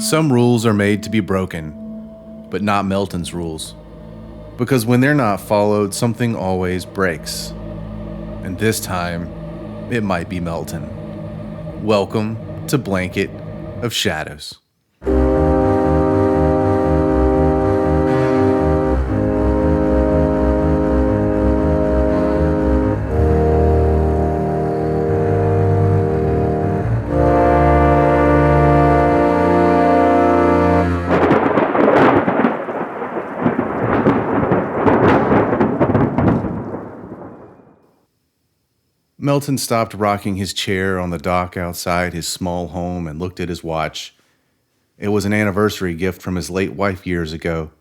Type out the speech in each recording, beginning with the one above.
Some rules are made to be broken, but not Melton's rules. Because when they're not followed, something always breaks. And this time, it might be Melton. Welcome to Blanket of Shadows. Melton stopped rocking his chair on the dock outside his small home and looked at his watch. It was an anniversary gift from his late wife years ago.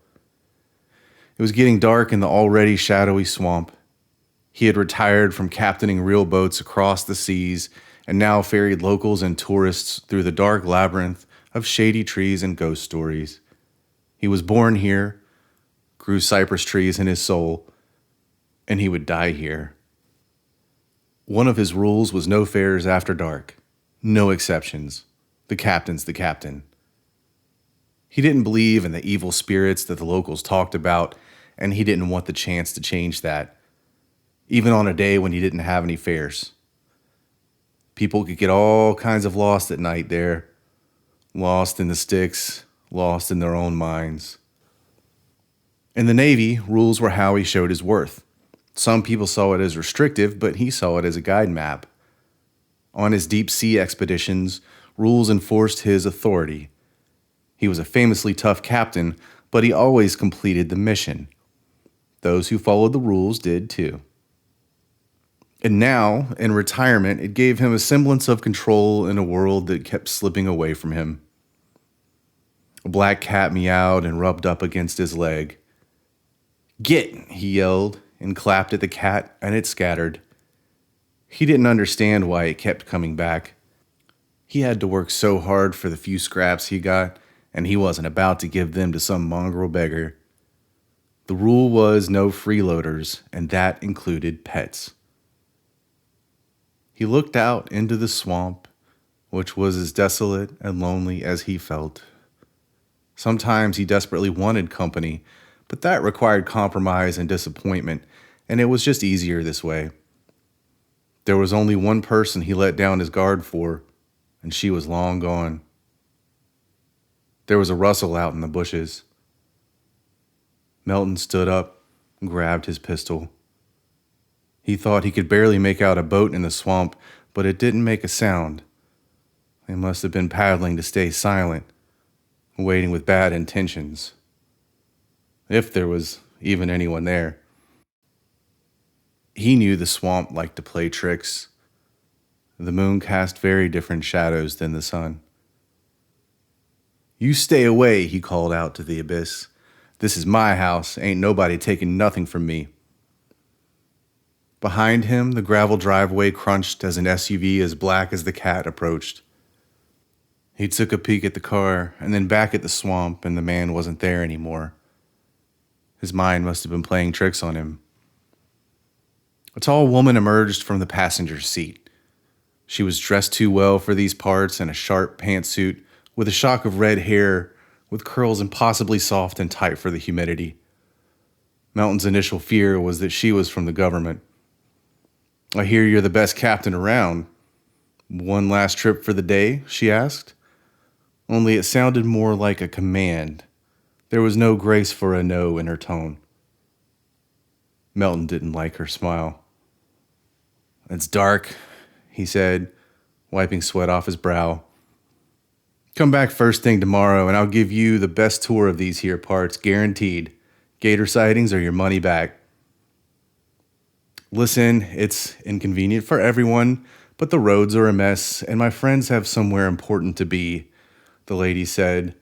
It was getting dark in the already shadowy swamp. He had retired from captaining real boats across the seas and now ferried locals and tourists through the dark labyrinth of shady trees and ghost stories. He was born here, grew cypress trees in his soul, and he would die here. One of his rules was no fares after dark. No exceptions. The captain's the captain. He didn't believe in the evil spirits that the locals talked about, and he didn't want the chance to change that, even on a day when he didn't have any fares. People could get all kinds of lost at night there, lost in the sticks, lost in their own minds. In the Navy, rules were how he showed his worth. Some people saw it as restrictive, but he saw it as a guide map. On his deep sea expeditions, rules enforced his authority. He was a famously tough captain, but he always completed the mission. Those who followed the rules did too. And now, in retirement, it gave him a semblance of control in a world that kept slipping away from him. A black cat meowed and rubbed up against his leg. "Get!" he yelled, and clapped at the cat, and it scattered. He didn't understand why it kept coming back. He had to work so hard for the few scraps he got, and he wasn't about to give them to some mongrel beggar. The rule was no freeloaders, and that included pets. He looked out into the swamp, which was as desolate and lonely as he felt. Sometimes he desperately wanted company, but that required compromise and disappointment, and it was just easier this way. There was only one person he let down his guard for, and she was long gone. There was a rustle out in the bushes. Melton stood up and grabbed his pistol. He thought he could barely make out a boat in the swamp, but it didn't make a sound. They must have been paddling to stay silent, waiting with bad intentions. If there was even anyone there. He knew the swamp liked to play tricks. The moon cast very different shadows than the sun. "You stay away," he called out to the abyss. "This is my house. Ain't nobody taking nothing from me." Behind him, the gravel driveway crunched as an SUV as black as the cat approached. He took a peek at the car and then back at the swamp, and the man wasn't there anymore. His mind must have been playing tricks on him. A tall woman emerged from the passenger seat. She was dressed too well for these parts in a sharp pantsuit with a shock of red hair with curls impossibly soft and tight for the humidity. Melton's initial fear was that she was from the government. "I hear you're the best captain around. One last trip for the day?" she asked. Only it sounded more like a command. There was no grace for a no in her tone. Melton didn't like her smile. "It's dark," he said, wiping sweat off his brow. "Come back first thing tomorrow, and I'll give you the best tour of these here parts, guaranteed. Gator sightings or your money back." "Listen, it's inconvenient for everyone, but the roads are a mess, and my friends have somewhere important to be," the lady said.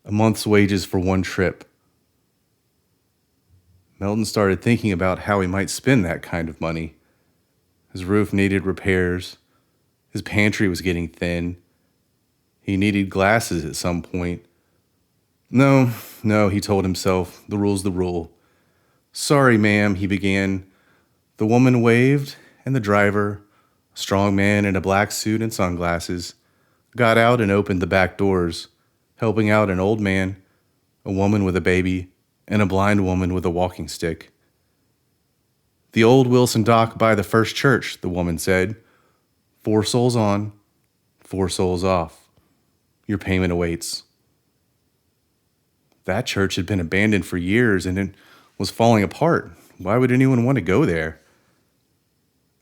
"A month's wages for one trip." Melton started thinking about how he might spend that kind of money. His roof needed repairs. His pantry was getting thin. He needed glasses at some point. No, he told himself. The rule's the rule. "Sorry, ma'am," he began. The woman waved, and the driver, a strong man in a black suit and sunglasses, got out and opened the back doors. helping out an old man, a woman with a baby, and a blind woman with a walking stick. "The old Wilson dock by the first church," the woman said. "4 souls on, 4 souls off. Your payment awaits." That church had been abandoned for years and it was falling apart. Why would anyone want to go there?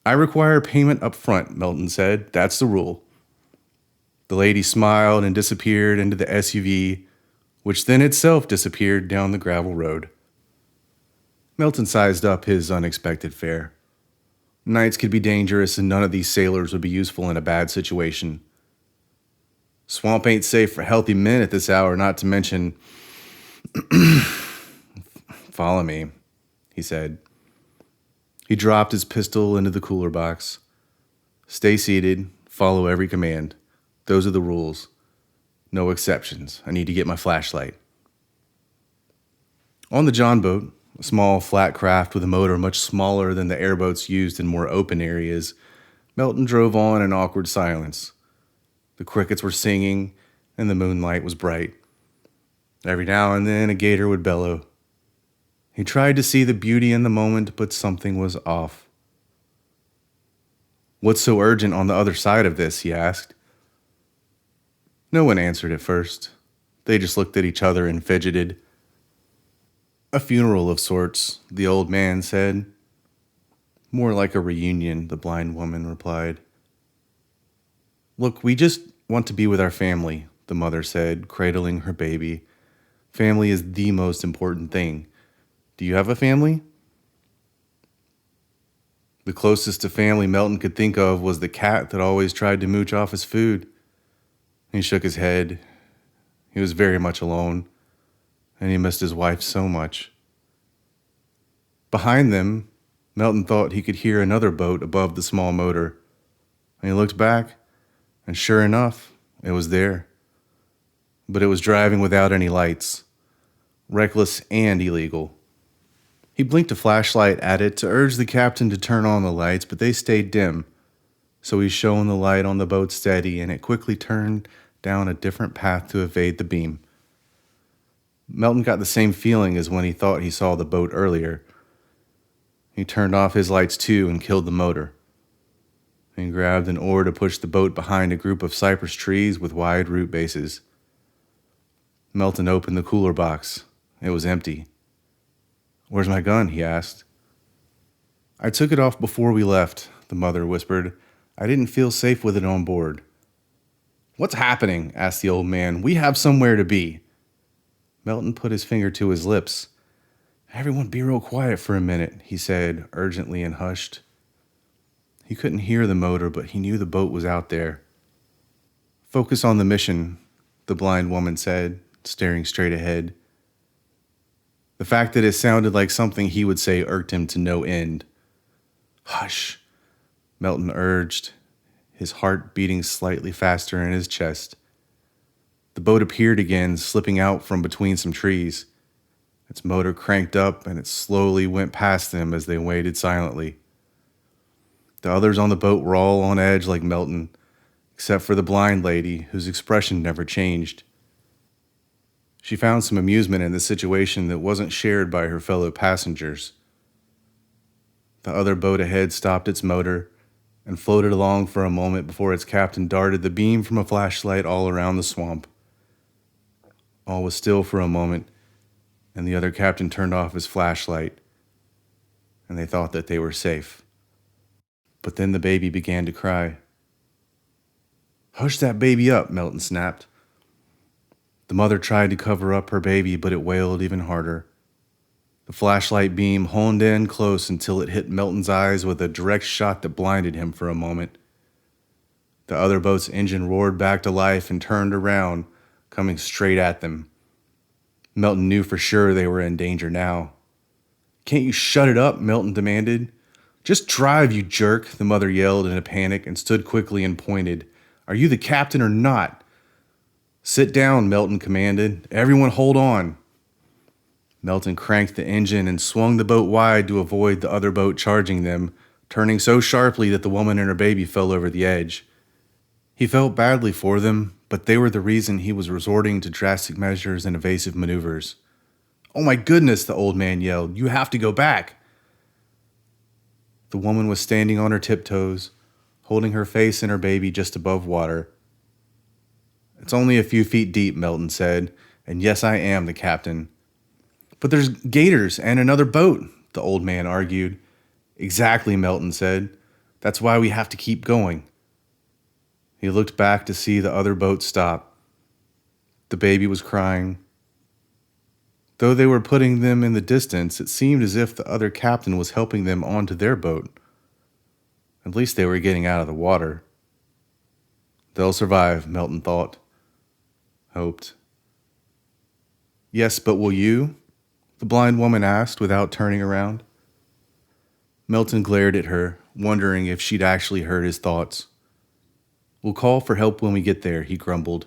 "I require payment up front," Melton said. "That's the rule." The lady smiled and disappeared into the SUV, which then itself disappeared down the gravel road. Melton sized up his unexpected fare. Nights could be dangerous and none of these sailors would be useful in a bad situation. Swamp ain't safe for healthy men at this hour, not to mention... "Follow me," he said. He dropped his pistol into the cooler box. "Stay seated, follow every command. Those are the rules. No exceptions. I need to get my flashlight." On the John boat, a small flat craft with a motor much smaller than the airboats used in more open areas, Melton drove on in awkward silence. The crickets were singing, and the moonlight was bright. Every now and then a gator would bellow. He tried to see the beauty in the moment, but something was off. "What's so urgent on the other side of this?" he asked. No one answered at first. They just looked at each other and fidgeted. "A funeral of sorts," the old man said. "More like a reunion," the blind woman replied. "Look, we just want to be with our family," the mother said, cradling her baby. "Family is the most important thing. Do you have a family?" The closest to family Melton could think of was the cat that always tried to mooch off his food. He shook his head. He was very much alone, and he missed his wife so much. Behind them, Melton thought he could hear another boat above the small motor. And he looked back, and sure enough, it was there. But it was driving without any lights, reckless and illegal. He blinked a flashlight at it to urge the captain to turn on the lights, but they stayed dim. So he shone the light on the boat steady, and it quickly turned down a different path to evade the beam. Melton got the same feeling as when he thought he saw the boat earlier. He turned off his lights too and killed the motor. He grabbed an oar to push the boat behind a group of cypress trees with wide root bases. Melton opened the cooler box. It was empty. "Where's my gun?" he asked. "I took it off before we left," the mother whispered. "I didn't feel safe with it on board." "What's happening?" asked the old man. "We have somewhere to be." Melton put his finger to his lips. "Everyone be real quiet for a minute," he said, urgently and hushed. He couldn't hear the motor, but he knew the boat was out there. "Focus on the mission," the blind woman said, staring straight ahead. The fact that it sounded like something he would say irked him to no end. "Hush," Melton urged, his heart beating slightly faster in his chest. The boat appeared again, slipping out from between some trees. Its motor cranked up, and it slowly went past them as they waited silently. The others on the boat were all on edge like Melton, except for the blind lady, whose expression never changed. She found some amusement in the situation that wasn't shared by her fellow passengers. The other boat ahead stopped its motor and floated along for a moment before its captain darted the beam from a flashlight all around the swamp. All was still for a moment, and the other captain turned off his flashlight, and they thought that they were safe. But then the baby began to cry. "Hush that baby up," Melton snapped. The mother tried to cover up her baby, but it wailed even harder. The flashlight beam honed in close until it hit Melton's eyes with a direct shot that blinded him for a moment. The other boat's engine roared back to life and turned around, coming straight at them. Melton knew for sure they were in danger now. "Can't you shut it up?" Melton demanded. "Just drive, you jerk," the mother yelled in a panic and stood quickly and pointed. "Are you the captain or not?" "Sit down," Melton commanded. "Everyone hold on." Melton cranked the engine and swung the boat wide to avoid the other boat charging them, turning so sharply that the woman and her baby fell over the edge. He felt badly for them, but they were the reason he was resorting to drastic measures and evasive maneuvers. "Oh my goodness," the old man yelled. "You have to go back." The woman was standing on her tiptoes, holding her face and her baby just above water. "It's only a few feet deep," Melton said, "and yes, I am the captain." "But there's gators and another boat," the old man argued. "Exactly," Melton said. "That's why we have to keep going." He looked back to see the other boat stop. The baby was crying. Though they were putting them in the distance, it seemed as if the other captain was helping them onto their boat. At least they were getting out of the water. They'll survive, Melton thought. Hoped. "Yes, but will you?" the blind woman asked without turning around. Melton glared at her, wondering if she'd actually heard his thoughts. "We'll call for help when we get there," he grumbled.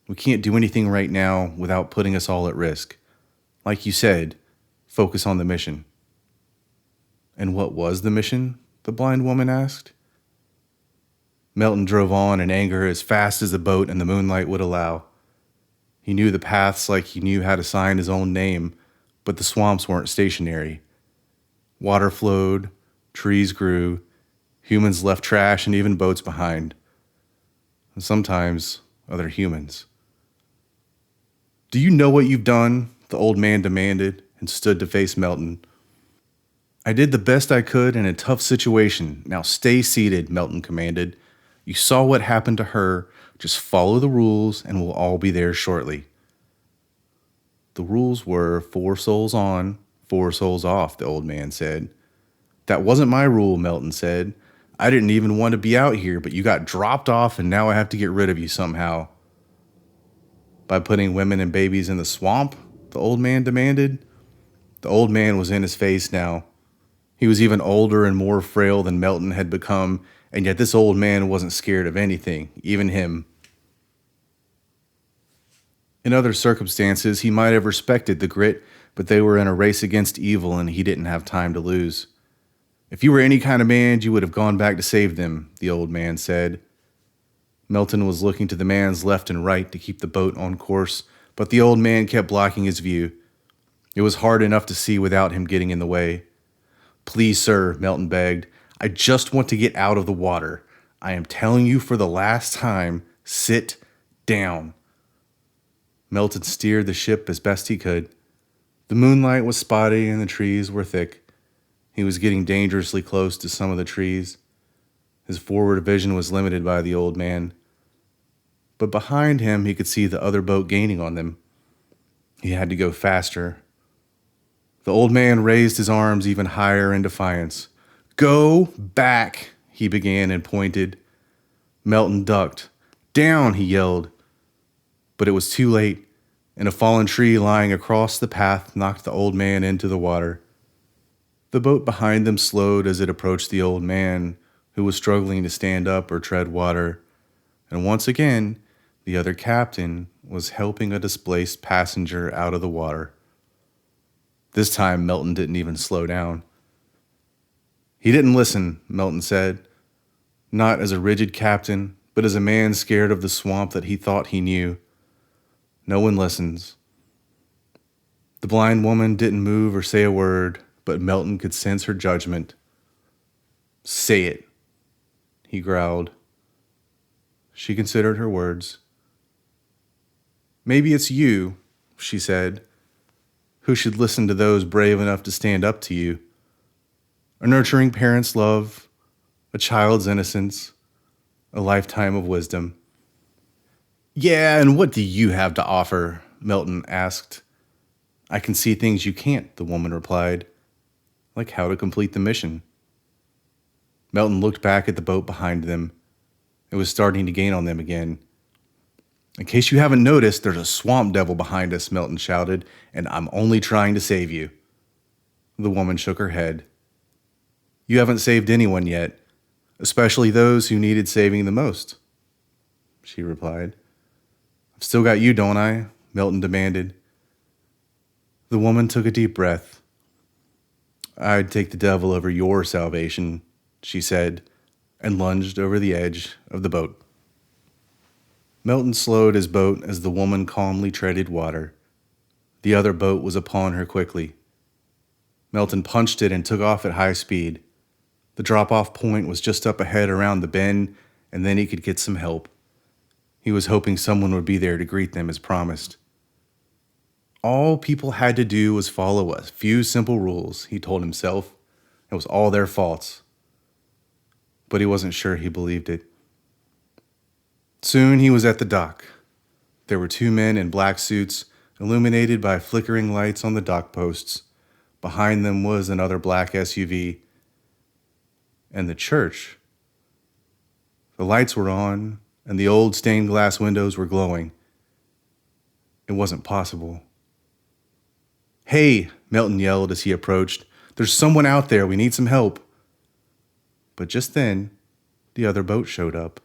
"We can't do anything right now without putting us all at risk. Like you said, focus on the mission." "And what was the mission?" the blind woman asked. Melton drove on in anger as fast as the boat and the moonlight would allow. He knew the paths like he knew how to sign his own name, but the swamps weren't stationary. Water flowed, trees grew, humans left trash and even boats behind. And sometimes other humans. "Do you know what you've done?" the old man demanded and stood to face Melton. "I did the best I could in a tough situation. Now stay seated," Melton commanded. "You saw what happened to her. Just follow the rules and we'll all be there shortly." The rules were 4 souls on, 4 souls off, the old man said. "That wasn't my rule," Melton said. "I didn't even want to be out here, but you got dropped off and now I have to get rid of you somehow." "By putting women and babies in the swamp?" the old man demanded. The old man was in his face now. He was even older and more frail than Melton had become, and yet this old man wasn't scared of anything, even him. In other circumstances, he might have respected the grit, but they were in a race against evil and he didn't have time to lose. "If you were any kind of man, you would have gone back to save them," the old man said. Melton was looking to the man's left and right to keep the boat on course, but the old man kept blocking his view. It was hard enough to see without him getting in the way. "Please, sir," Melton begged, "I just want to get out of the water. I am telling you for the last time, sit down." Melton steered the ship as best he could. The moonlight was spotty and the trees were thick. He was getting dangerously close to some of the trees. His forward vision was limited by the old man. But behind him, he could see the other boat gaining on them. He had to go faster. The old man raised his arms even higher in defiance. "Go back," he began and pointed. Melton ducked. "Down," he yelled. But it was too late, and a fallen tree lying across the path knocked the old man into the water. The boat behind them slowed as it approached the old man, who was struggling to stand up or tread water. And once again, the other captain was helping a displaced passenger out of the water. This time, Melton didn't even slow down. He didn't listen, Melton said, not as a rigid captain, but as a man scared of the swamp that he thought he knew. No one listens. The blind woman didn't move or say a word, but Melton could sense her judgment. "Say it," he growled. She considered her words. "Maybe it's you," she said, "who should listen to those brave enough to stand up to you. A nurturing parent's love, a child's innocence, a lifetime of wisdom." "Yeah, and what do you have to offer?" Melton asked. "I can see things you can't," the woman replied, "like how to complete the mission." Melton looked back at the boat behind them. It was starting to gain on them again. "In case you haven't noticed, there's a swamp devil behind us," Melton shouted, "and I'm only trying to save you." The woman shook her head. "You haven't saved anyone yet, especially those who needed saving the most," she replied. "I've still got you, don't I?" Melton demanded. The woman took a deep breath. "I'd take the devil over your salvation," she said, and lunged over the edge of the boat. Melton slowed his boat as the woman calmly treaded water. The other boat was upon her quickly. Melton punched it and took off at high speed. The drop-off point was just up ahead around the bend, and then he could get some help. He was hoping someone would be there to greet them as promised. All people had to do was follow a few simple rules, he told himself. It was all their faults. But he wasn't sure he believed it. Soon he was at the dock. There were two men in black suits, illuminated by flickering lights on the dock posts. Behind them was another black SUV. And the church. The lights were on, and the old stained glass windows were glowing. It wasn't possible. "Hey," Melton yelled as he approached. "There's someone out there. We need some help." But just then, the other boat showed up.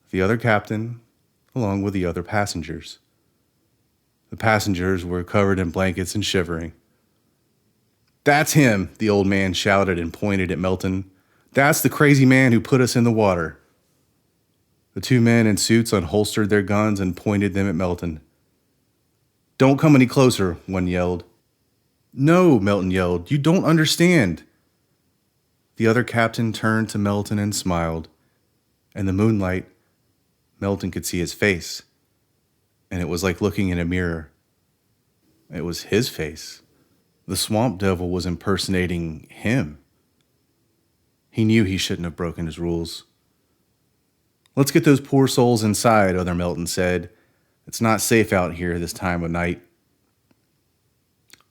The other captain, along with the other passengers. The passengers were covered in blankets and shivering. "That's him," the old man shouted and pointed at Melton. "That's the crazy man who put us in the water." The two men in suits unholstered their guns and pointed them at Melton. "Don't come any closer," one yelled. "No," Melton yelled. "You don't understand." The other captain turned to Melton and smiled. In the moonlight, Melton could see his face, and it was like looking in a mirror. It was his face. The swamp devil was impersonating him. He knew he shouldn't have broken his rules. "Let's get those poor souls inside," Other Melton said. "It's not safe out here this time of night."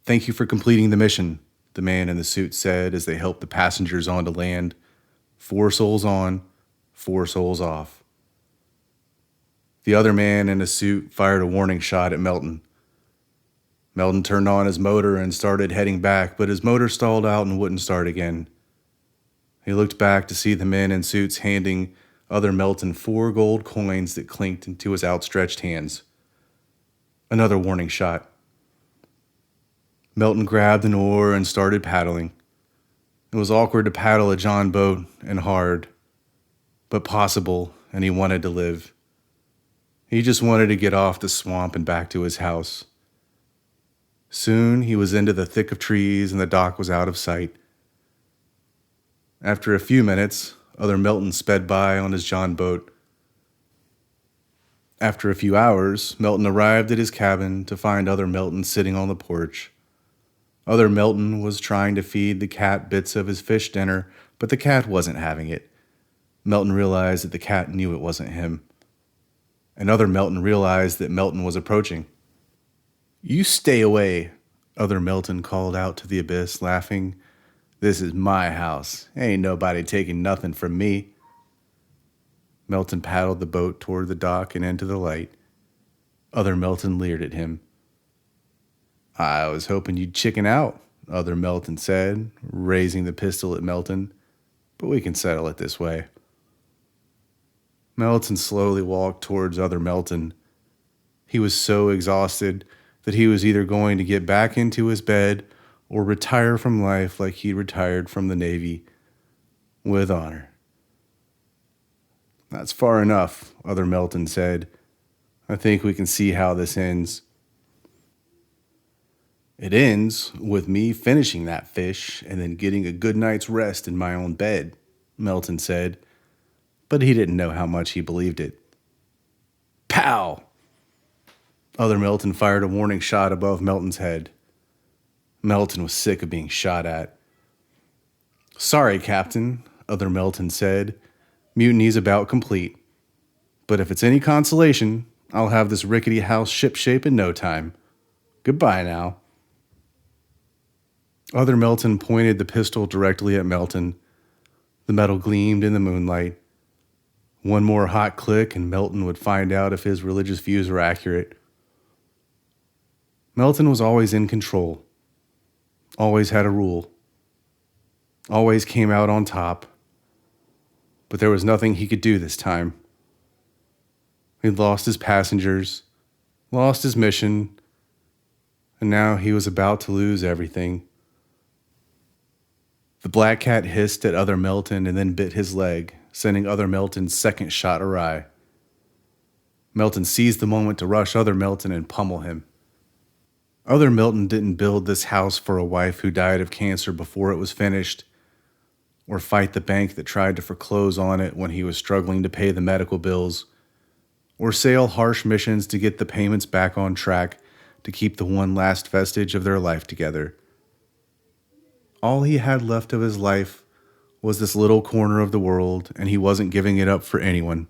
"Thank you for completing the mission," the man in the suit said as they helped the passengers onto land. 4 souls on, 4 souls off. The other man in a suit fired a warning shot at Melton. Melton turned on his motor and started heading back, but his motor stalled out and wouldn't start again. He looked back to see the men in suits handing Other Melton 4 gold coins that clinked into his outstretched hands. Another warning shot. Melton grabbed an oar and started paddling. It was awkward to paddle a John boat and hard, but possible, and he wanted to live. He just wanted to get off the swamp and back to his house. Soon he was into the thick of trees and the dock was out of sight. After a few minutes, Other Melton sped by on his John boat. After a few hours, Melton arrived at his cabin to find Other Melton sitting on the porch. Other Melton was trying to feed the cat bits of his fish dinner, but the cat wasn't having it. Melton realized that the cat knew it wasn't him. And Other Melton realized that Melton was approaching. "You stay away," Other Melton called out to the abyss, laughing. "This is my house. Ain't nobody taking nothing from me." Melton paddled the boat toward the dock and into the light. Other Melton leered at him. "I was hoping you'd chicken out," Other Melton said, raising the pistol at Melton. "But we can settle it this way." Melton slowly walked towards Other Melton. He was so exhausted that he was either going to get back into his bed or retire from life like he retired from the Navy, with honor. "That's far enough," Other Melton said. "I think we can see how this ends." "It ends with me finishing that fish and then getting a good night's rest in my own bed," Melton said, but he didn't know how much he believed it. Pow! Other Melton fired a warning shot above Melton's head. Melton was sick of being shot at. "Sorry, Captain," Other Melton said. "Mutiny's about complete. But if it's any consolation, I'll have this rickety house shipshape in no time. Goodbye now." Other Melton pointed the pistol directly at Melton. The metal gleamed in the moonlight. One more hot click and Melton would find out if his religious views were accurate. Melton was always in control. Always had a rule. Always came out on top. But there was nothing he could do this time. He'd lost his passengers, lost his mission, and now he was about to lose everything. The black cat hissed at Other Melton and then bit his leg, sending Other Melton's second shot awry. Melton seized the moment to rush other Melton and pummel him. Other Melton didn't build this house for a wife who died of cancer before it was finished, or fight the bank that tried to foreclose on it when he was struggling to pay the medical bills, or sail harsh missions to get the payments back on track to keep the one last vestige of their life together. All he had left of his life was this little corner of the world, and he wasn't giving it up for anyone.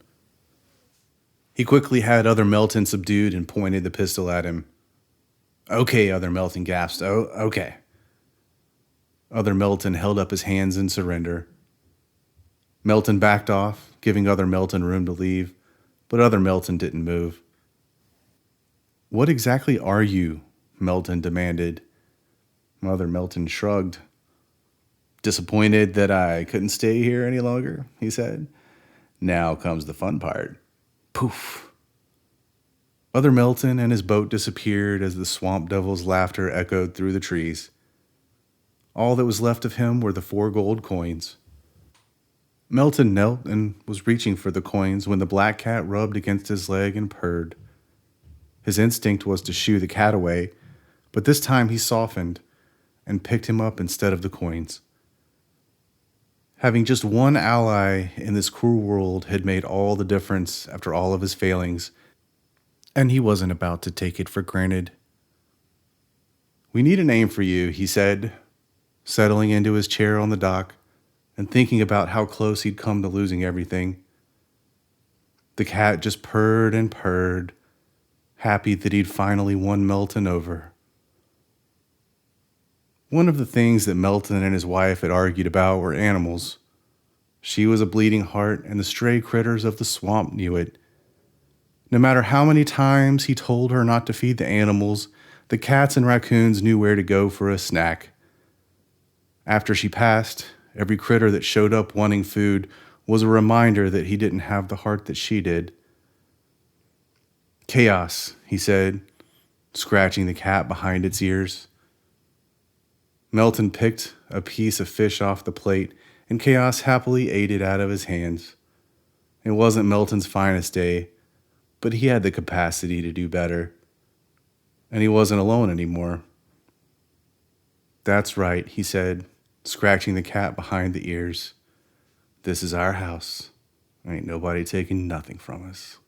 He quickly had Other Melton subdued and pointed the pistol at him. "Okay," Other Melton gasped. "Oh, okay." Other Melton held up his hands in surrender. Melton backed off, giving Other Melton room to leave, but Other Melton didn't move. "What exactly are you?" Melton demanded. Other Melton shrugged. "Disappointed that I couldn't stay here any longer," he said. "Now comes the fun part." Poof. Other Melton and his boat disappeared as the swamp devil's laughter echoed through the trees. All that was left of him were the 4 gold coins. Melton knelt and was reaching for the coins when the black cat rubbed against his leg and purred. His instinct was to shoo the cat away, but this time he softened and picked him up instead of the coins. Having just one ally in this cruel world had made all the difference after all of his failings, and he wasn't about to take it for granted. "We need a name for you," he said, settling into his chair on the dock and thinking about how close he'd come to losing everything. The cat just purred and purred, happy that he'd finally won Melton over. One of the things that Melton and his wife had argued about were animals. She was a bleeding heart, and the stray critters of the swamp knew it. No matter how many times he told her not to feed the animals, the cats and raccoons knew where to go for a snack. After she passed, every critter that showed up wanting food was a reminder that he didn't have the heart that she did. "Chaos," he said, scratching the cat behind its ears. Melton picked a piece of fish off the plate, and Chaos happily ate it out of his hands. It wasn't Melton's finest day, but he had the capacity to do better. And he wasn't alone anymore. "That's right," he said, scratching the cat behind the ears. "This is our house. Ain't nobody taking nothing from us."